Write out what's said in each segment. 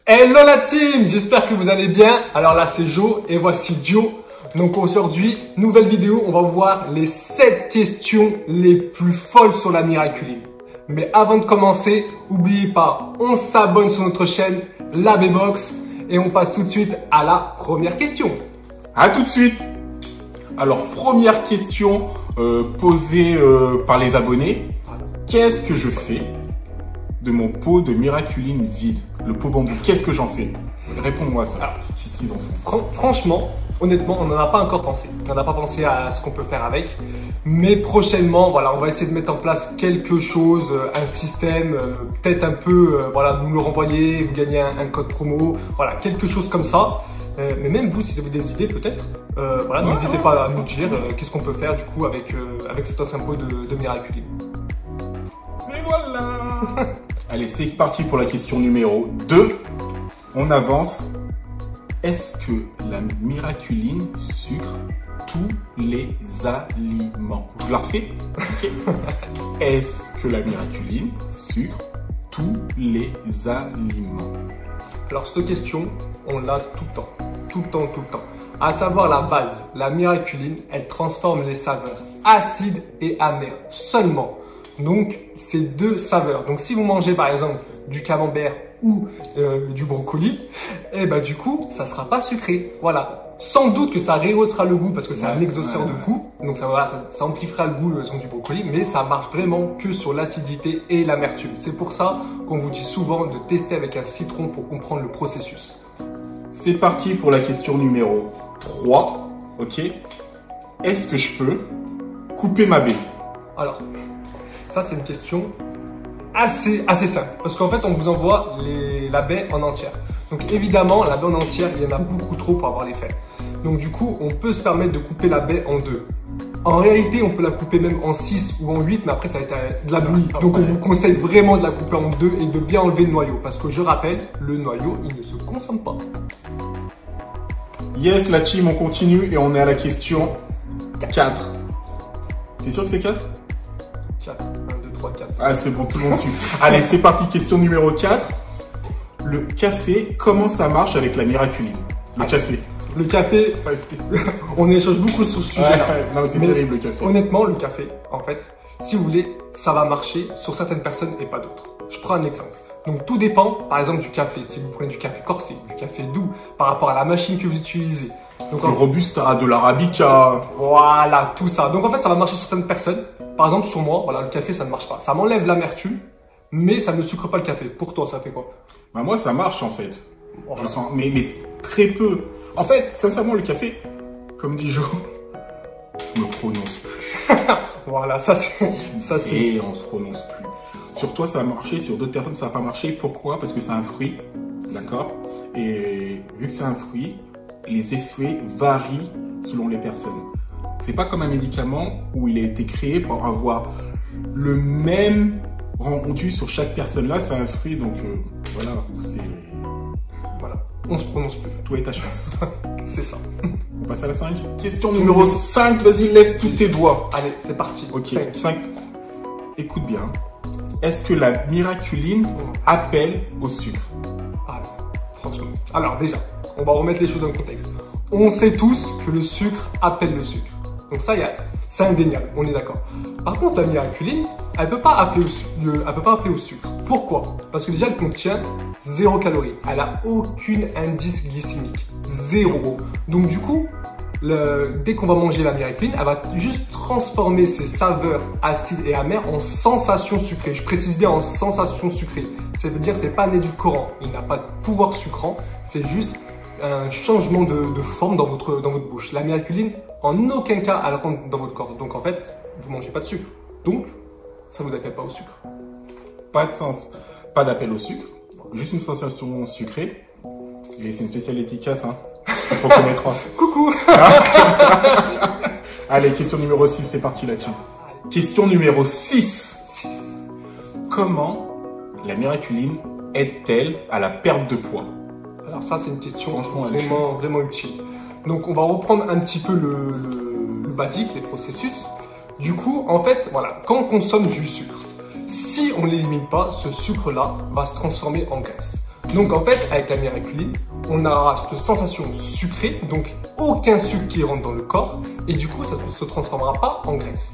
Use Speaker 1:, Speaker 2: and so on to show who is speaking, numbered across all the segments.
Speaker 1: Hello la team, j'espère que vous allez bien. Alors là c'est Joe et voici Joe. Donc aujourd'hui, nouvelle vidéo, on va voir les 7 questions les plus folles sur la Miraculine. Mais avant de commencer, n'oubliez pas, on s'abonne sur notre chaîne, la B-Box, et on passe tout de suite à la première question.
Speaker 2: À tout de suite. Alors première question posée par les abonnés. Qu'est-ce que je fais de mon pot de Miraculine vide? Le pot bambou, qu'est-ce que j'en fais? Réponds-moi à ça. Qu'est-ce qu'ils en font?
Speaker 1: Franchement, honnêtement, on n'en a pas encore pensé. On n'a pas pensé à ce qu'on peut faire avec. Mais prochainement, voilà, on va essayer de mettre en place quelque chose, un système, peut-être un peu, voilà, nous le renvoyer, vous gagnez un code promo, voilà, quelque chose comme ça. Mais même vous, si vous avez des idées, peut-être, voilà, n'hésitez pas à nous dire qu'est-ce qu'on peut faire du coup avec cet ancien pot de Miraculine.
Speaker 2: Et voilà. Allez, c'est parti pour la question numéro 2. On avance. Est-ce que la Miraculine sucre tous les aliments? Je la refais. Okay. Est-ce que la Miraculine sucre tous les aliments?
Speaker 1: Alors cette question, on l'a tout le temps. Tout le temps, tout le temps. À savoir la base, la Miraculine, elle transforme les saveurs acides et amères seulement. Donc, c'est 2 saveurs. Donc, si vous mangez par exemple du camembert ou du brocoli, et bah du coup, ça sera pas sucré. Voilà. Sans doute que ça rehaussera le goût parce que c'est un exhausteur de goût. Donc, ça amplifiera le goût du brocoli, mais ça marche vraiment que sur l'acidité et l'amertume. C'est pour ça qu'on vous dit souvent de tester avec un citron pour comprendre le processus.
Speaker 2: C'est parti pour la question numéro 3. Ok. Est-ce que je peux couper ma baie?
Speaker 1: Alors, ça c'est une question assez simple. Parce qu'en fait, on vous envoie la baie en entière. Donc évidemment, la baie en entière, il y en a beaucoup trop pour avoir les faits. Donc du coup, on peut se permettre de couper la baie en 2. En réalité, on peut la couper même en 6 ou en 8, mais après ça va être de la bouillie. Donc on vous conseille vraiment de la couper en 2 et de bien enlever le noyau. Parce que je rappelle, le noyau, il ne se consomme pas.
Speaker 2: Yes, la team, on continue et on est à la question 4. T'es sûr que c'est 4?
Speaker 1: 4, 1, 2, 3, 4.
Speaker 2: Ah, c'est bon, tout le monde suit. Allez, c'est parti, question numéro 4. Le café, comment ça marche avec la Miraculine? Le café.
Speaker 1: Le café, on échange beaucoup sur ce sujet-là.
Speaker 2: Non, mais c'est terrible le café.
Speaker 1: Honnêtement, le café, en fait, si vous voulez, ça va marcher sur certaines personnes et pas d'autres. Je prends un exemple. Donc tout dépend, par exemple, du café. Si vous prenez du café corsé, du café doux, par rapport à la machine que vous utilisez. Donc,
Speaker 2: du Robusta, de l'Arabica.
Speaker 1: Voilà, tout ça. Donc en fait, ça va marcher sur certaines personnes. Par exemple, sur moi, voilà, le café, ça ne marche pas. Ça m'enlève l'amertume, mais ça ne sucre pas le café. Pour toi, ça fait quoi?
Speaker 2: Bah moi, ça marche en fait.
Speaker 1: Voilà.
Speaker 2: Je sens, mais très peu. En fait, sincèrement, le café, comme dit Joe, je me prononce plus.
Speaker 1: Voilà, ça c'est.
Speaker 2: Et on se prononce plus. Sur toi, ça a marché, sur d'autres personnes, ça n'a pas marché. Pourquoi? Parce que c'est un fruit, d'accord? Et vu que c'est un fruit, les effets varient selon les personnes. C'est pas comme un médicament où il a été créé pour avoir le même rendu sur chaque personne. Là, c'est un fruit, donc voilà, c'est...
Speaker 1: Voilà, on se prononce plus.
Speaker 2: Toi et ta chance.
Speaker 1: C'est ça.
Speaker 2: On passe à la 5. Question numéro 5, vas-y, lève tous tes doigts.
Speaker 1: Allez, c'est parti.
Speaker 2: Ok, 5. Écoute bien. Est-ce que la Miraculine appelle au sucre?
Speaker 1: Ah, franchement. Alors déjà, on va remettre les choses dans le contexte. On sait tous que le sucre appelle le sucre. Donc ça, c'est indéniable, on est d'accord. Par contre, la Miraculine, elle peut pas appeler au sucre. Pourquoi? Parce que déjà, elle contient 0 calories. Elle a aucun indice glycémique. 0. Donc du coup, dès qu'on va manger la Miraculine, elle va juste transformer ses saveurs acides et amères en sensations sucrées. Je précise bien en sensations sucrées. Ça veut dire que c'est pas un édulcorant. Il n'a pas de pouvoir sucrant. C'est juste un changement de forme dans votre bouche. La Miraculine, en aucun cas, elle rentre dans votre corps. Donc en fait, vous ne mangez pas de sucre. Donc, ça ne vous appelle pas au sucre.
Speaker 2: Pas de sens. Pas d'appel au sucre. Juste une sensation sucrée. Et c'est une spéciale efficace, hein. Tu te reconnaîtras.
Speaker 1: Coucou.
Speaker 2: Allez, question numéro 6, c'est parti là-dessus. Question numéro 6. Comment la Miraculine aide-t-elle à la perte de poids?
Speaker 1: Alors ça, c'est une question
Speaker 2: franchement,
Speaker 1: vraiment utile. Donc, on va reprendre un petit peu le basique, les processus. Du coup, en fait, voilà, quand on consomme du sucre, si on ne l'élimine pas, ce sucre-là va se transformer en graisse. Donc en fait, avec la miraculine, on aura cette sensation sucrée, donc aucun sucre qui rentre dans le corps, et du coup, ça ne se transformera pas en graisse.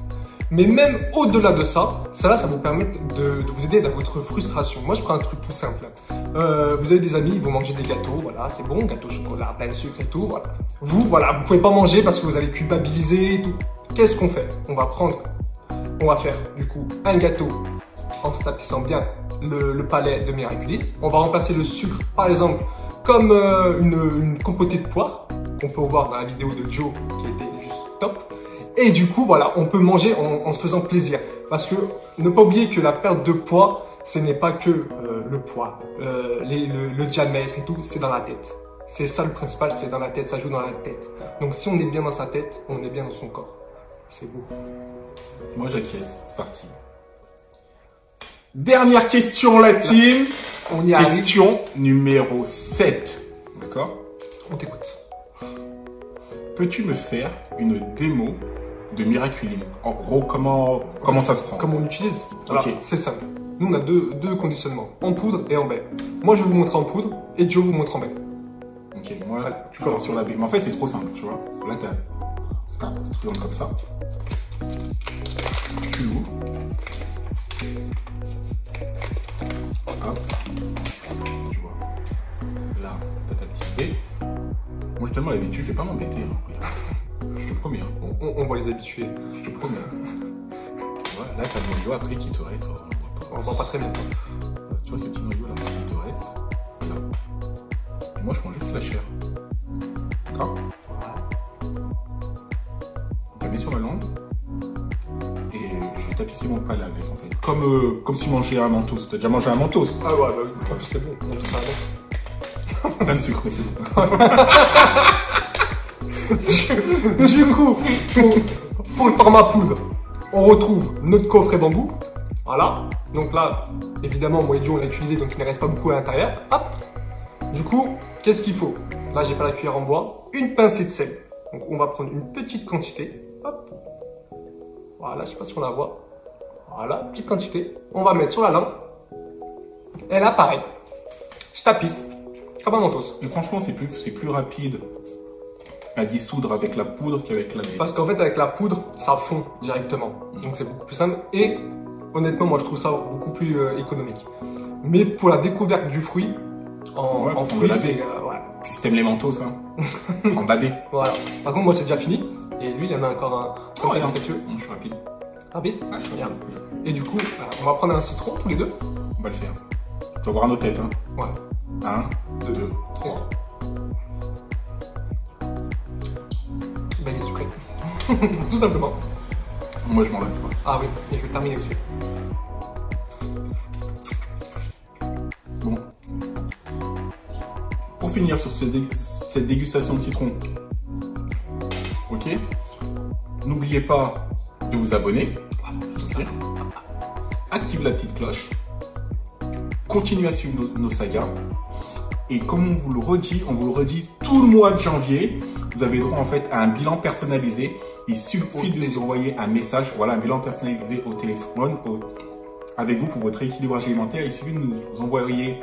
Speaker 1: Mais même au-delà de ça, ça vous permet de vous aider dans votre frustration. Moi, je prends un truc tout simple. Vous avez des amis, ils vont manger des gâteaux, voilà, c'est bon, gâteau au chocolat, plein de sucre et tout, voilà. Vous pouvez pas manger parce que vous allez culpabiliser et tout. Qu'est-ce qu'on fait? On va faire, du coup, un gâteau en se tapissant bien le palais de miraculine. On va remplacer le sucre, par exemple, comme une compotée de poire, qu'on peut voir dans la vidéo de Joe, qui était juste top. Et du coup, voilà, on peut manger en se faisant plaisir. Parce que ne pas oublier que la perte de poids, ce n'est pas que le poids, le diamètre et tout, c'est dans la tête. C'est ça le principal, c'est dans la tête, ça joue dans la tête. Donc si on est bien dans sa tête, on est bien dans son corps. C'est beau.
Speaker 2: Moi j'acquiesce, c'est parti. Dernière question la team.
Speaker 1: On y
Speaker 2: arrive. Question numéro 7. D'accord?
Speaker 1: On t'écoute.
Speaker 2: Peux-tu me faire une démo de miraculine? En gros, comment ça se prend?
Speaker 1: Comment on l'utilise?
Speaker 2: Ok.
Speaker 1: C'est simple. Nous, on a deux conditionnements, en poudre et en baie. Moi, je vais vous montrer en poudre et Joe vous montre en baie.
Speaker 2: Ok, moi, je pars sur la baie. Mais en fait, c'est trop simple, tu vois. Là, tu présentes comme ça. Tu l'ouvres. Hop. Tu vois. Là, t'as ta petite baie. Moi, j'ai tellement l'habitude, je vais pas m'embêter. Hein. Je te promets. Hein.
Speaker 1: On va les habituer.
Speaker 2: Je te promets. Voilà, là, t'as le noyau après qui te reste.
Speaker 1: On voit pas très bien.
Speaker 2: Tu vois, ce petit noyau là qui te reste. Là. Et moi, je prends juste la chair. D'accord. On la met sur ma langue. Et je vais tapisser mon palais avec, en fait. Comme si tu mangeais un mentos. T'as déjà mangé un mentos?
Speaker 1: Ah ouais, bah oui. En plus, c'est bon.
Speaker 2: Plein de sucre, mais c'est bon.
Speaker 1: Du coup, pour le format poudre, on retrouve notre coffret bambou. Voilà. Donc là, évidemment, moi et Joe, on l'a utilisé, donc il ne reste pas beaucoup à l'intérieur. Hop. Du coup, qu'est-ce qu'il faut? Là, j'ai pas la cuillère en bois. Une pincée de sel. Donc, on va prendre une petite quantité. Hop. Voilà, je sais pas si on la voit. Voilà, petite quantité. On va mettre sur la langue. Et là, pareil. Je tapisse. Comme un mentos.
Speaker 2: Et franchement, c'est plus rapide à dissoudre avec la poudre qu'avec la baie.
Speaker 1: Parce qu'en fait, avec la poudre, ça fond directement. Donc, c'est beaucoup plus simple. Et honnêtement, moi, je trouve ça beaucoup plus économique. Mais pour la découverte du fruit, en fruit, c'est... ouais.
Speaker 2: Puis si t'aimes les mentos, hein, en babé.
Speaker 1: Voilà. Par contre, moi, c'est déjà fini. Et lui, il y en a encore un.
Speaker 2: Oh, regarde, je suis rapide.
Speaker 1: Rapide?
Speaker 2: Ah, je suis
Speaker 1: Regarde.
Speaker 2: rapide.
Speaker 1: Et du coup, on va prendre un citron tous les deux.
Speaker 2: On va le faire. Tu vas voir nos têtes, hein.
Speaker 1: Ouais.
Speaker 2: 1, 2, 3.
Speaker 1: Ben, il est sucré. Tout simplement.
Speaker 2: Moi, je m'en lasse pas.
Speaker 1: Ah oui, et je vais terminer dessus.
Speaker 2: Bon. Pour finir sur cette dégustation de citron, ok, n'oubliez pas de vous abonner. Okay. Active la petite cloche. Continuez à suivre nos sagas. Et comme on vous le redit tout le mois de janvier, vous avez droit en fait à un bilan personnalisé. Il suffit de nous envoyer un message, voilà, un bilan personnalisé au téléphone avec vous pour votre équilibrage alimentaire. Il suffit de nous envoyer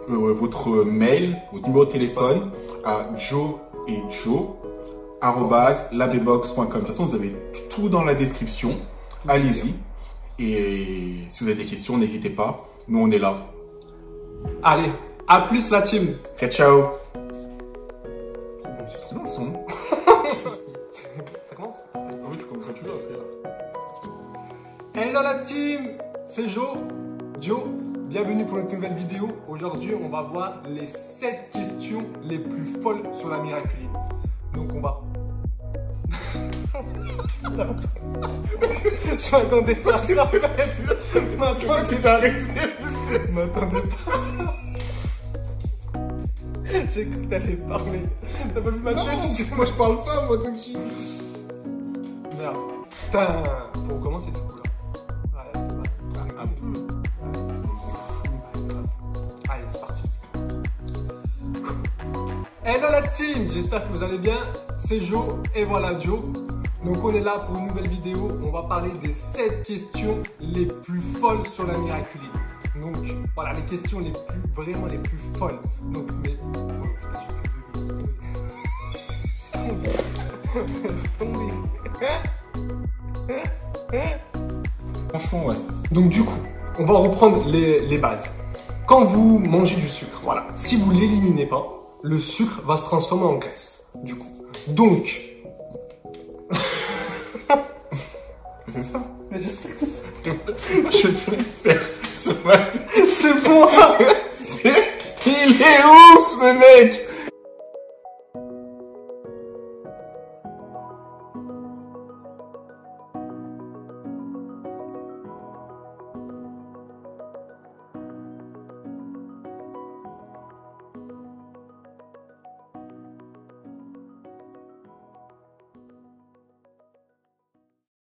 Speaker 2: votre mail, votre numéro de téléphone à joe@labebox.com. De toute façon, vous avez tout dans la description. Allez-y. Et si vous avez des questions, n'hésitez pas. Nous, on est là.
Speaker 1: Allez, à plus la team.
Speaker 2: Ciao, ciao. C'est bon le son.
Speaker 1: Ça commence?
Speaker 2: Ah oui, tu commences quand tu veux après là.
Speaker 1: Hello la team, c'est Joe. Bienvenue pour notre nouvelle vidéo. Aujourd'hui, on va voir les 7 questions les plus folles sur la miraculine. Donc on va... Je m'attendais pas à ça.
Speaker 2: Tu t'es arrêté.
Speaker 1: Je m'attendais pas à ça. J'ai cru que t'allais parler. T'as pas vu ma tête?
Speaker 2: Moi je parle pas, moi tout de suite.
Speaker 1: Merde. Putain. Faut recommencer du coup là. Ouais, c'est pas.
Speaker 2: Un peu.
Speaker 1: Allez, c'est parti. Hello la team, j'espère que vous allez bien. C'est Joe et voilà Joe. Donc on est là pour une nouvelle vidéo. On va parler des 7 questions les plus folles sur la miraculine. Donc, voilà, les questions les plus, vraiment les plus folles. Donc, mais...
Speaker 2: Franchement, ouais.
Speaker 1: Donc, du coup, on va reprendre les bases. Quand vous mangez du sucre, voilà, si vous l'éliminez pas, le sucre va se transformer en graisse, du coup. Donc...
Speaker 2: C'est ça.
Speaker 1: Mais je sais que c'est ça.
Speaker 2: Je vais faire.
Speaker 1: C'est moi.
Speaker 2: Il est ouf, ce mec.